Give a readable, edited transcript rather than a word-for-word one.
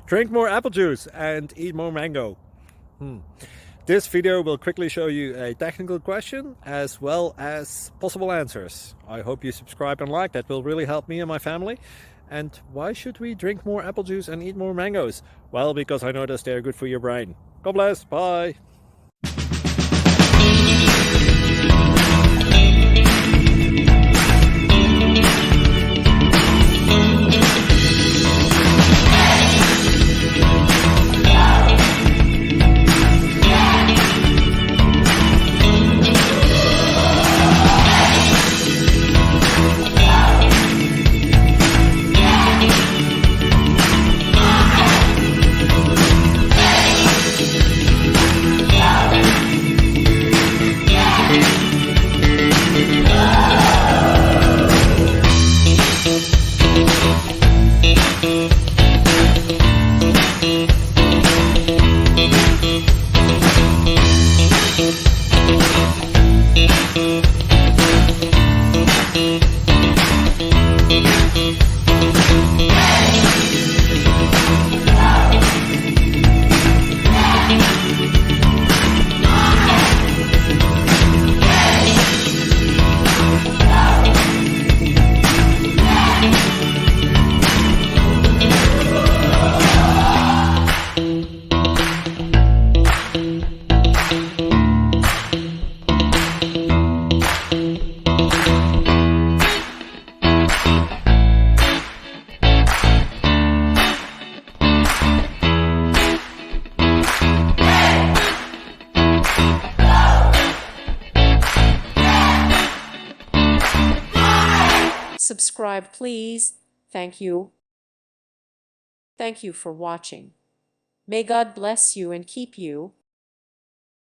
Drink more apple juice and eat more mango. This video will quickly show you a technical question as well as possible answers. I hope you subscribe and like, that will really help me and my family. And why should we drink more apple juice and eat more mangoes? Well, because I noticed they're good for your brain. God bless, bye! Subscribe, please. Thank you. Thank you for watching. May God bless you and keep you.